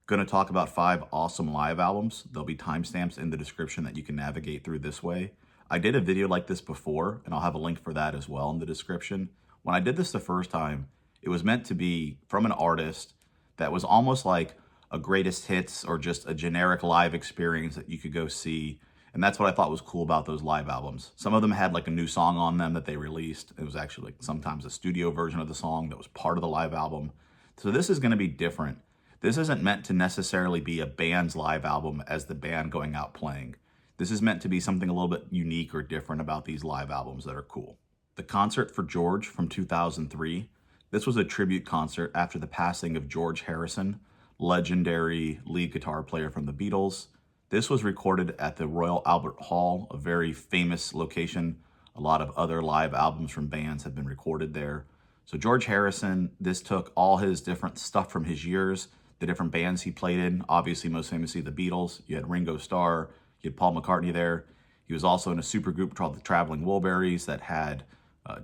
Going to talk about 5 awesome live albums. There'll be timestamps in the description that you can navigate through this way. I did a video like this before, and I'll have a link for that as well in the description. When I did this the first time, it was meant to be from an artist that was almost like a greatest hits or just a generic live experience that you could go see. And that's what I thought was cool about those live albums. Some of them had like a new song on them that they released. It was actually like sometimes a studio version of the song that was part of the live album. So this is going to be different. This isn't meant to necessarily be a band's live album as the band going out playing. This is meant to be something a little bit unique or different about these live albums that are cool. The Concert for George from 2003. This was a tribute concert after the passing of George Harrison, legendary lead guitar player from the Beatles. This was recorded at the Royal Albert Hall, a very famous location. A lot of other live albums from bands have been recorded there. So George Harrison, this took all his different stuff from his years, the different bands he played in, obviously most famously the Beatles. You had Ringo Starr, you had Paul McCartney there. He was also in a supergroup called the Traveling Wilburys that had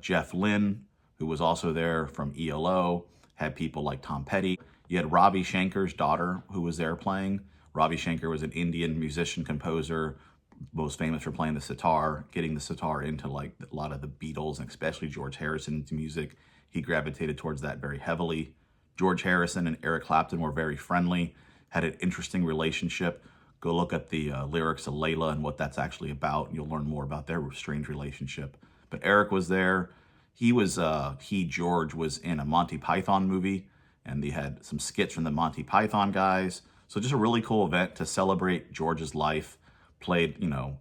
Jeff Lynne, who was also there from ELO, had people like Tom Petty. You had Ravi Shankar's daughter who was there playing. Ravi Shankar was an Indian musician, composer, most famous for playing the sitar, getting the sitar into like a lot of the Beatles and especially George Harrison's music. He gravitated towards that very heavily. George Harrison and Eric Clapton were very friendly, had an interesting relationship. Go look at the lyrics of Layla and what that's actually about. You'll learn more about their strange relationship. But Eric was there. George was in a Monty Python movie, and they had some skits from the Monty Python guys. So just a really cool event to celebrate George's life. Played,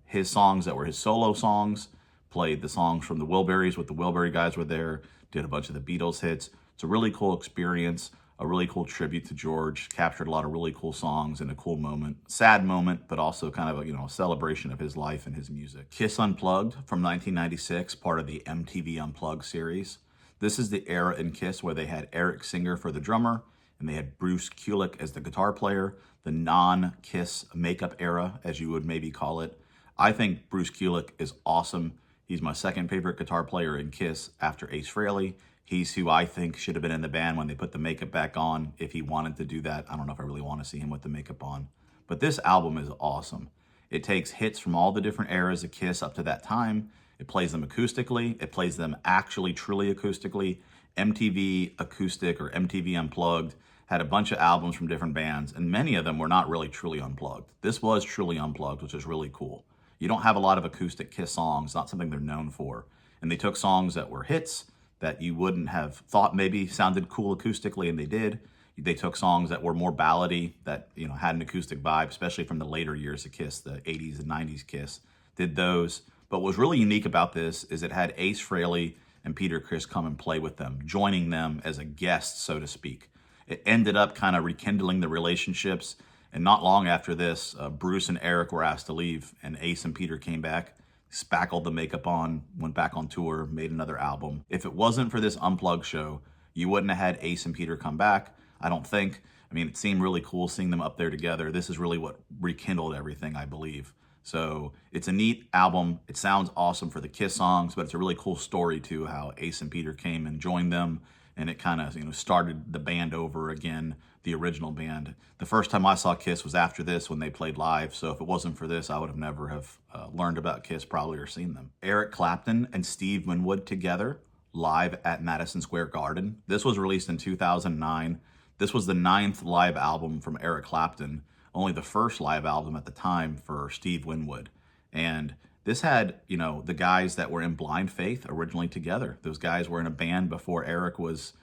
his songs that were his solo songs. Played the songs from the Wilburys with the Wilbury guys were there. Did a bunch of the Beatles hits. It's a really cool experience, a really cool tribute to George. Captured a lot of really cool songs in a cool moment. Sad moment, but also kind of a celebration of his life and his music. Kiss Unplugged from 1996, part of the MTV Unplugged series. This is the era in Kiss where they had Eric Singer for the drummer, and they had Bruce Kulick as the guitar player, the non-Kiss makeup era, as you would maybe call it. I think Bruce Kulick is awesome. He's my second favorite guitar player in Kiss after Ace Frehley. He's who I think should have been in the band when they put the makeup back on, if he wanted to do that. I don't know if I really want to see him with the makeup on. But this album is awesome. It takes hits from all the different eras of Kiss up to that time. It plays them acoustically. It plays them actually, truly acoustically. MTV Acoustic or MTV Unplugged had a bunch of albums from different bands, and many of them were not really truly unplugged. This was truly unplugged, which is really cool. You don't have a lot of acoustic Kiss songs, not something they're known for. And they took songs that were hits that you wouldn't have thought maybe sounded cool acoustically, and they did. They took songs that were more ballady, that had an acoustic vibe, especially from the later years of Kiss, the 80s and 90s Kiss, did those. But what was really unique about this is it had Ace Frehley and Peter Criss come and play with them, joining them as a guest, so to speak. It ended up kind of rekindling the relationships, and not long after this, Bruce and Eric were asked to leave, and Ace and Peter came back, spackled the makeup on, went back on tour, made another album. If it wasn't for this Unplugged show, you wouldn't have had Ace and Peter come back, I don't think. I mean, it seemed really cool seeing them up there together. This is really what rekindled everything, I believe. So it's a neat album. It sounds awesome for the Kiss songs, but it's a really cool story too, how Ace and Peter came and joined them, and it kind of started the band over again, the original band. The first time I saw Kiss was after this when they played live, so if it wasn't for this, I would have never have learned about Kiss probably or seen them. Eric Clapton and Steve Winwood together, live at Madison Square Garden. This was released in 2009. This was the 9th live album from Eric Clapton, only the first live album at the time for Steve Winwood. And this had, the guys that were in Blind Faith originally together. Those guys were in a band before Eric was,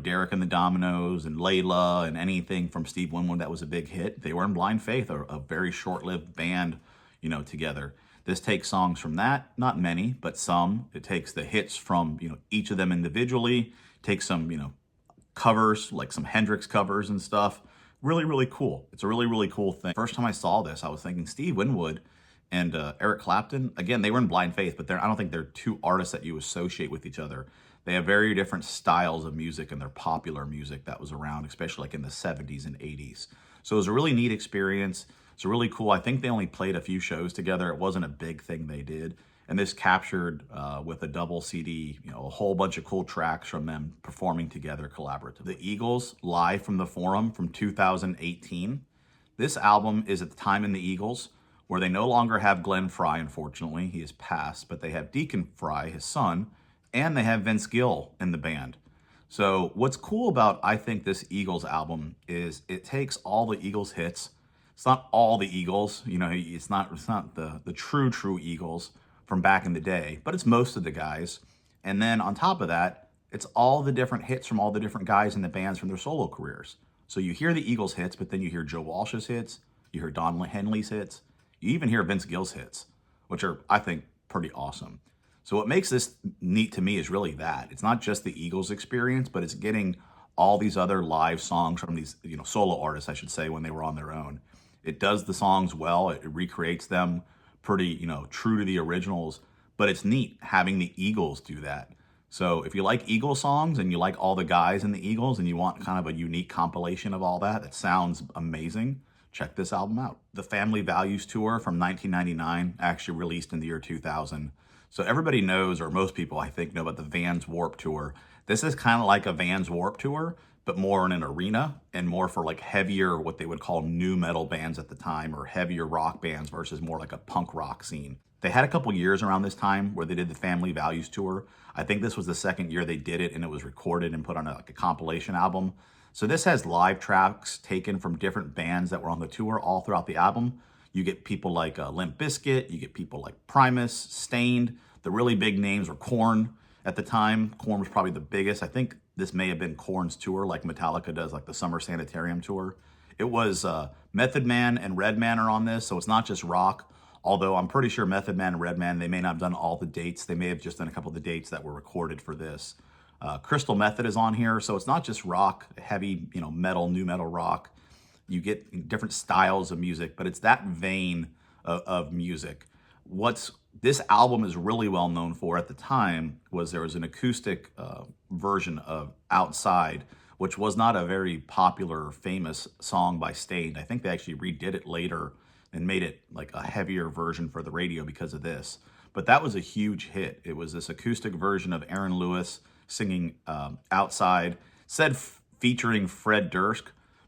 Derek and the Dominoes and Layla and anything from Steve Winwood that was a big hit. They were in Blind Faith, a very short-lived band, together. This takes songs from that, not many, but some. It takes the hits from, each of them individually, takes some, covers, like some Hendrix covers and stuff. Really, really cool. It's a really, really cool thing. First time I saw this, I was thinking Steve Winwood and Eric Clapton, again, they were in Blind Faith, but I don't think they're two artists that you associate with each other. They have very different styles of music, and they're popular music that was around, especially like in the 70s and 80s. So it was a really neat experience. It's really cool. I think they only played a few shows together. It wasn't a big thing they did. And this captured with a double CD, you know, a whole bunch of cool tracks from them performing together collaboratively. The Eagles, live from the Forum from 2018. This album is at the time in the Eagles where they no longer have Glenn Frey, unfortunately. He has passed, but they have Deacon Frey, his son, and they have Vince Gill in the band. So what's cool about, I think, this Eagles album is it takes all the Eagles hits. It's not all the Eagles, you know, it's not the true Eagles from back in the day, but it's most of the guys. And then on top of that, it's all the different hits from all the different guys in the bands from their solo careers. So you hear the Eagles hits, but then you hear Joe Walsh's hits, you hear donhenley's hits, you even hear Vince Gill's hits, which are, I think, pretty awesome. So what makes this neat to me is really that. It's not just the Eagles experience, but it's getting all these other live songs from these, you know, solo artists, I should say, when they were on their own. It does the songs well. It recreates them pretty, you know, true to the originals, but it's neat having the Eagles do that. So if you like Eagles songs and you like all the guys in the Eagles and you want kind of a unique compilation of all that, that sounds amazing, check this album out. The Family Values Tour from 1999 actually released in the year 2000. So everybody knows, or most people I think know, about the Vans Warped Tour. This is kind of like a Vans Warped Tour, but more in an arena and more for like heavier, what they would call nu metal bands at the time, or heavier rock bands versus more like a punk rock scene. They had a couple years around this time where they did the Family Values Tour. I think this was the second year they did it, and it was recorded and put on like a compilation album. So this has live tracks taken from different bands that were on the tour all throughout the album. You get people like Limpbizkit, you get people like Primus, Stained. The really big names were Korn at the time. Korn was probably the biggest. I think this may have been Korn's tour, like Metallica does, like the Summer Sanitarium tour. It was Methodman and Redman are on this, so it's not just rock. Although I'm pretty sure Methodman and Redman, they may not have done all the dates. They may have just done a couple of the dates that were recorded for this. Crystal Method is on here, so it's not just rock, heavy, you know, metal, nu metal rock. You get different styles of music, but it's that vein of music. This album is really well known for at the time was there was an acoustic version of Outside, which was not a very popular or famous song by Stained. I think they actually redid it later and made it like a heavier version for the radio because of this. But that was a huge hit. It was this acoustic version of Aaronlewis singing Outside, featuring Fred Durst,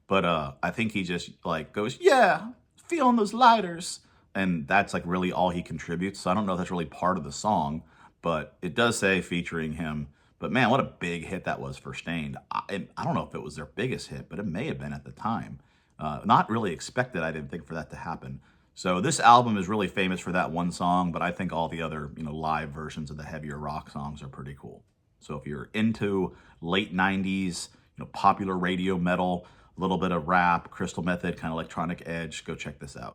but I think he just like goes, yeah, feeling those lighters. And that's like really all he contributes. So I don't know if that's really part of the song, but it does say featuring him. But man, what a big hit that was for Stained. I don't know if it was their biggest hit, but it may have been at the time. Not really expected, I didn't think, for that to happen. So this album is really famous for that one song, but I think all the other, you know, live versions of the heavier rock songs are pretty cool. So if you're into late 90s, you know, popular radio metal, a little bit of rap, Crystal Method, kind of electronic edge, go check this out.